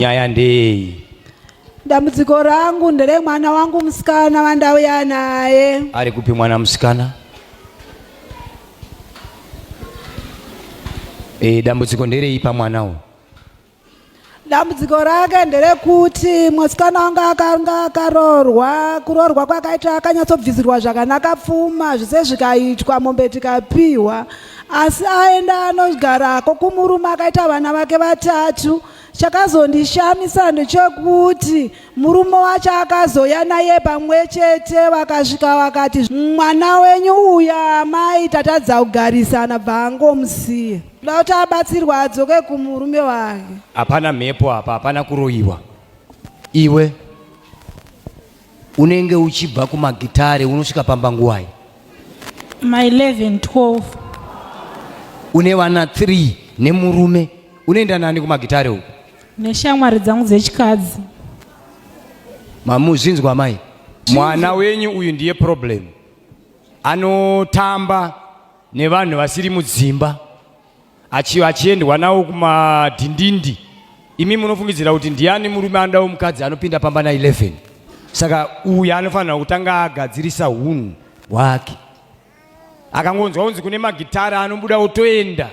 Nyaya ndei. Dambudziko rangu ndere mwana wangu musikana wandauya naye. Ari kupi mwana musikana? Dambudziko nderei pa mwanawo? Dambudziko rake ndere kuti musikana wanga akarorwa, kurorwa kwakaita akanyatsobvisirwa zvakanaka pfuma zvise zvikaitwa mombe tikapiwa, asi aenda anogarako kumurume akaita vana vake vatatu. Chakazondishamisa ndechekuti murume wacho akazoya naye pamwe chete, vakasvika vakati mwana wenyu uya mai tatadza kugarisana bva angomusiya. Toda kuti abatsirwa adzoke kumurume wake. Hapana mhepo apa, hapana kuroiwa. Iwe unenge uchibva kumagitare unosvika pamba nguwai? My 11, 12. Une vana 3 nemurume. Unoenda nani kumagitare uku? Neshamwari dzangu dzechikadzi. Mamuzvinzwa mai? Mwana wenyu uyu ndiye problem. Anotamba nevanhu vasiri mudzimba, achiendwa nawo kumadhindindi. Imi munofungidzira kuti ndiani murume anodawo mukadzi anopinda pamba na 11. Saka uyu anofanira kutanga agadzirisa hunhu hwake. Akangonzwa kunzi kune magitara anobuda otoenda.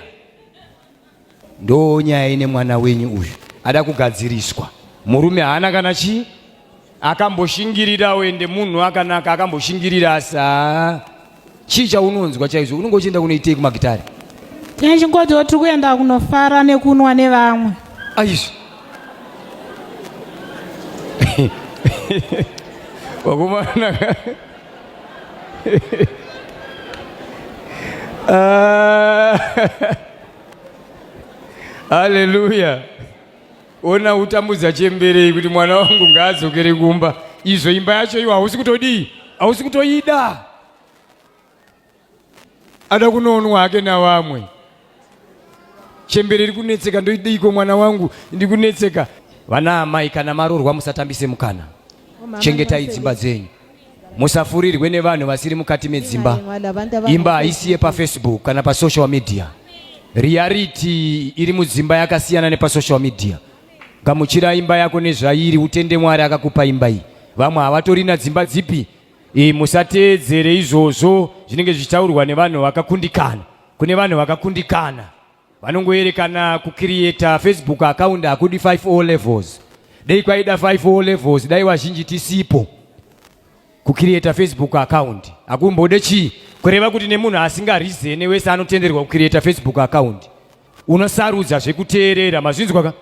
Ndo nyaya ine mwana wenyu uyu ada kugadziriswa. Murume haana kana chi akamboshingirira wende munhu akanaka akamboshingirira asa. Chii chaunonzwa chaizvo? Unenge uchienda kunoitei kumagitare? Tinechingoti tiri kuenda kunofara nekunwa nevamwe. Aizvi. Wakomana. Haleluya. Ona utambudza chemberei kuti mwana wangu ngaadzokere kumba. Izvo imba yacho iwo hausi kutodii, hausi kutoida. Ada kunonwa hake na vamwe. Chembere iri kunetseka, ndoidiko mwana wangu ndikunetseka. Vana amai kana marorwa musatambise mukana. Chengetai dzimba dzenyu. Musafurirwe nevanhu vasiri mukati medzimba. Imba haisiye pa Facebook kana pa social media. Reality iri mudzimba yakasiyana nepa social media. Gamuchira imba yako nezvairi, utende Mwari akakupa imba iyi. Vamwe havatorina dzimba dzipi. Musateedzere izvozvo zvinenge zvichitaurwa nevanhu vakakundikana. Kune vanhu vakakundikana vanongoerekana kucreate Facebook account hakudi 5O levels. Dei kwaida 5O levels, dai wazhinji tisipo kucreate Facebook account. Akumbode chii? Kureva kuti nemunhu asingarizene wese anotenderwa kucreate Facebook account. Unosarudza zvekuteerera, mazvinzwa ka?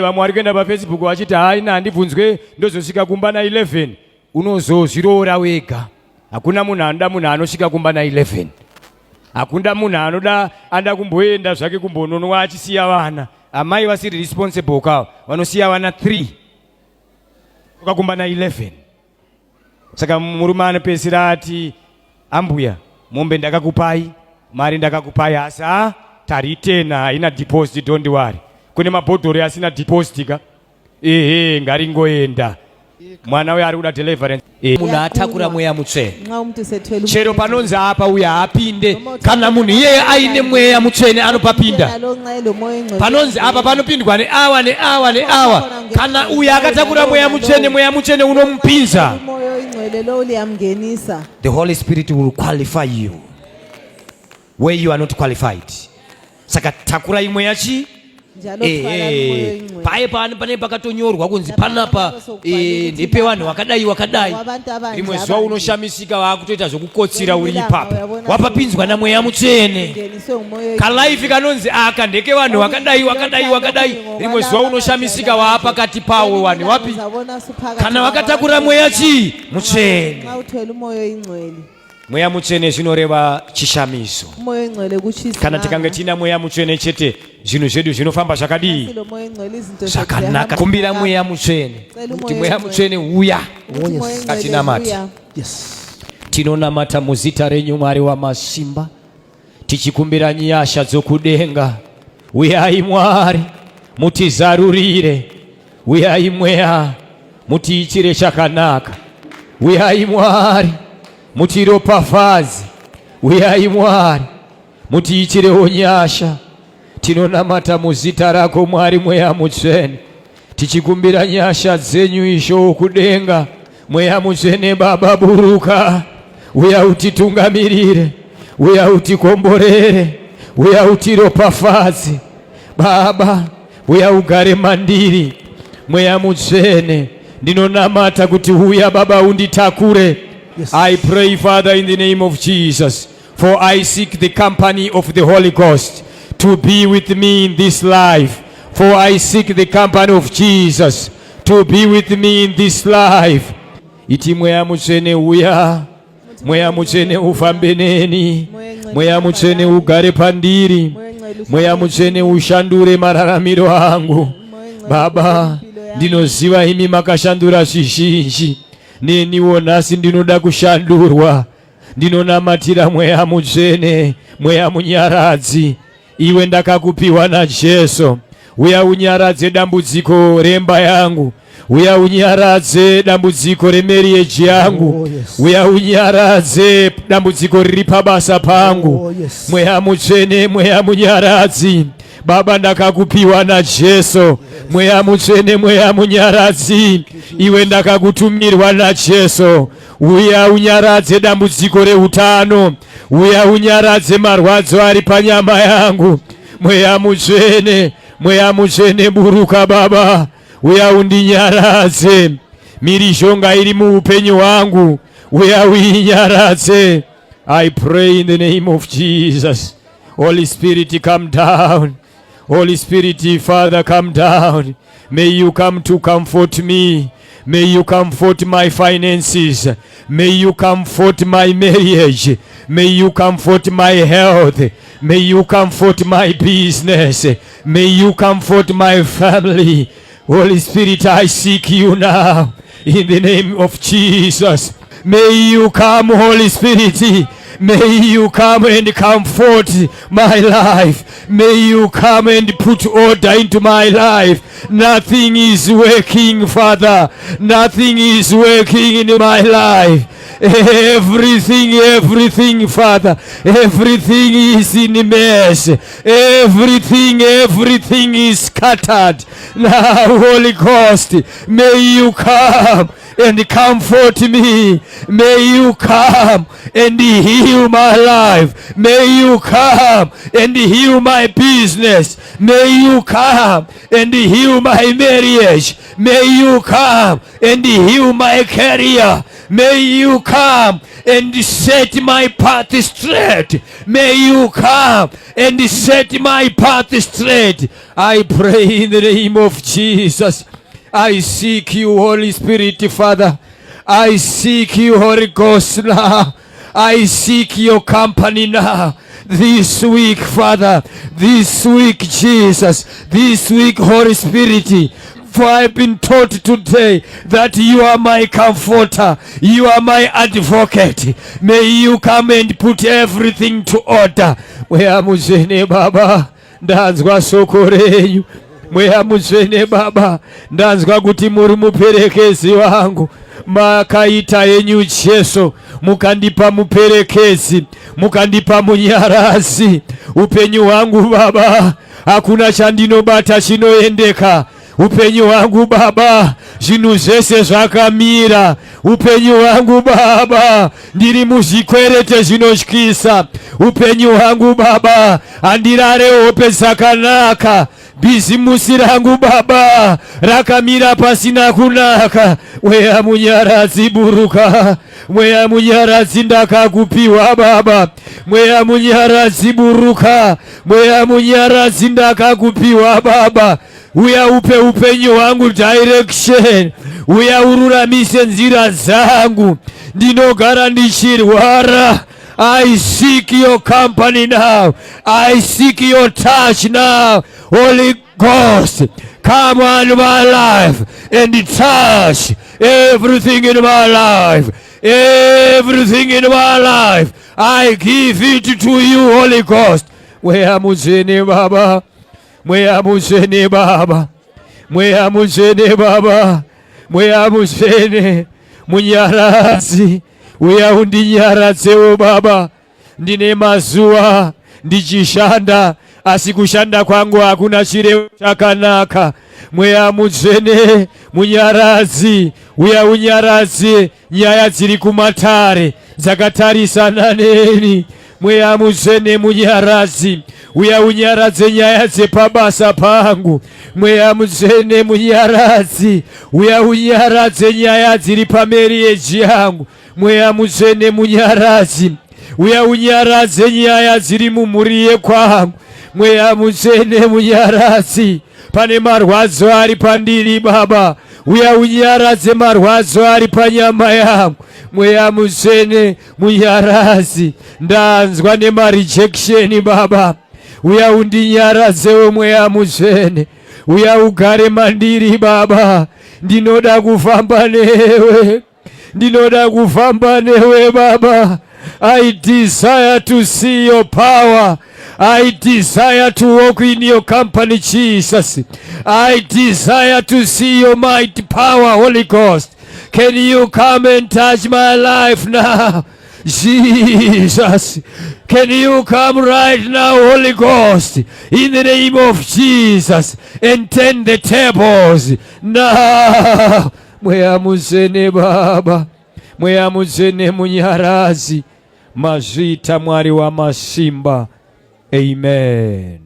Vamwe vari kuenda paFacebook vachiti haina handibvunzwe ndozosvika kumba na 11. Unozozviroora wega. Hakuna munhu anoda munhu anosvika kumba na 11. Hakuna munhu anoda kumboenda zvake kumbononwa achisiya vana. Amai vasiri responsible kawo vanosiya vana 3 ukakumba na 11. Saka murume anopedzisira ati ambuya mombe ndakakupai, mari ndakakupai, asi tari 10 haina deposit, don't worry. Kune mabhodhoro asina deposit ka? Ngaringoenda. Mwana uyu ari kuda deliverance. Munhu atakura mweya mutsvene. Chero panonzi apa uya apinde, kana munhu iyeye aine mweya mutsvene anopapinda. Panonzi apa panopindwa neawa neawa neawa. Kana uya akatakura mweya mutsvene unomupinza. The Holy Spirit will qualify you where you are not qualified. Saka takura imwe yachi paye pane pakatonyorwa kunzi panapa ndepe vanhu wakadai. Rimwe zuva unoshamisika wakutoita zvokukotsira uri ipapa, wapapinzwa namweya mutsvene. Kalaifi kanonzi aka ndeke vanhu wakadai. Rimwe zuva unoshamisika waapakati pawo vanhu wapi? Kana wakatakura mweya chii? Mutsvene. Mweya mutsvene zvinoreva chishamiso. Kana tikange tina mweya mutsvene chete, zvinhu zvedu zvinofamba zvakadii? Zvakanaka. Kumbira mweya mutsvene kuti mweya mutsvene uya ngatinamata. Tinonamata muzita renyu Mwari wamasimba, tichikumbira nyasha dzokudenga. Uyai Mwari mutizarurire, uyai mweya mutiitire chakanaka. Uyai Mwari mutiropafadze, uyai Mwari mutiitirewo nyasha. Tinonamata muzita rako Mwari mweya mutsvene, tichikumbira nyasha zenyu isho kudenga. Mweya mutsvene Baba buruka, uya utitungamirire, uya utikomborere, uya utiropafadze Baba, uya ugare mandiri. Mweya mutsvene ndinonamata kuti uya Baba unditakure. Yes. I pray, Father, in the name of Jesus, for I seek the company of the Holy Ghost to be with me in this life. For I seek the company of Jesus to be with me in this life. Iti mweya mutsvene uya, mweya mutsvene ufambe neni, mweya mutsvene ugare pandiri, mweya mutsvene ushandure mararamiro angu. Baba, ndinoziva imi makashandura zvizhinji, neniwo nhasi ndinoda kushandurwa. Ndinonamatira mweya mutsvene, mweya munyaradzi, iwe ndakakupiwa naJesu. Uya unyaradze dambudziko remba yangu, uya unyaradze dambudziko remarriage yangu, uya unyaradze dambudziko riri pabasa pangu. Mweya mutsvene, mweya munyaradzi, Baba ndakakupiwa naJesu. Mweya mutsvene, mweya munyaradzi, iwe ndakakutumirwa naJesu. Uya unyaradze dambudziko reutano, uya unyaradze marwadzo ari panyama yangu. Mweya mutsvene, mweya mutsvene buruka Baba, uya undinyaradze mirishonga iri muupenyu wangu, uya uinyaradze. I pray in the name of Jesus. Holy Spirit, come down. Holy Spirit, Father, come down. May you come to comfort me. May you comfort my finances. May you comfort my marriage. May you comfort my health. May you comfort my business. May you comfort my family. Holy Spirit, I seek you now in the name of Jesus. May you come, Holy Spirit. May you come and comfort my life. May you come and put order into my life. Nothing is working, Father. Nothing is working in my life. Everything, Father. Everything is in a mess. Everything is scattered. Now, Holy Ghost, may you come and comfort me. May you come and heal my life. May you come and heal my business. May you come and heal my marriage. May you come and heal my career. May you come and set my path straight. May you come and set my path straight. I pray in the name of Jesus. I seek you, Holy Spirit, Father. I seek you, Holy Ghost, now. I seek your company now. This week, Father. This week, Jesus. This week, Holy Spirit. For I've been taught today that you are my comforter. You are my advocate. May you come and put everything to order. Mweya mutsvene Baba, ndanzwa soko renyu. Mweya mutsvene Baba, ndanzwa kuti muri muperekezi wangu. Makaita yenyu Jesu, mukandipa muperekezi, mukandipa munyarazi. Upenyu wangu Baba, hakuna chandinobata chinoendeka. Upenyu wangu Baba, zvinhu zvese zvakamira. Upenyu wangu Baba, ndiri muzvikwerete zvinotyisa. Upenyu wangu Baba, handirare hope dzakanaka. Bizimusi rangu Baba, rakamira pasina kunaka. Mweya munyaradzi buruka. Mweya munyaradzi ndakakupiwa Baba. Mweya munyaradzi buruka. Mweya munyaradzi ndakakupiwa Baba. Uya upe upenyu wangu direction. Uya ururamise nzira zangu. Ndinogara ndichirwara. I seek your company now. I seek your touch now. Holy Ghost, come on my life and touch everything in my life. Everything in my life. I give it to you, Holy Ghost. Mweya mutsvene Baba. Mweya mutsvene Baba. Mweya mutsvene Baba. Mweya mutsvene munyaradzi. Uya undinyaradzewo Baba. Ndine mazuva ndichishanda asikushanda kwangu hakuna chire chakanaka. Mweya muzene munyarazi, uya unyarazi nyaya ziri kumatare zakatarisana neni. Mweya muzene munyarazi, uya unyaraze nyaya dzepabasa pangu. Mweya muzene munyarazi, uya unyaraze nyaya dziri pamarriage yangu. Mweya muzene munyarazi, uya unyaraze nyaya dziri mumhuri kwangu. Mweya muzene munyarazi, pane marwadzo ari pandiri Baba, uya unyaraze marwadzo ari panyama yangu. Mweya muzene munyarazi, ndanzwa nemarejection Baba, uya undinyarazewo mweya muzene, uya ugare mandiri Baba. Ndinoda kufamba newe, ndinoda kufamba newe Baba. I desire to see your power. I desire to walk in your company, Jesus. I desire to see your mighty power, Holy Ghost. Can you come and touch my life now, Jesus? Can you come right now, Holy Ghost, in the name of Jesus, and turn the tables now? Mweya muzene Baba, mweya muzene munyarazi, mazita mwari wa masimba. Amen.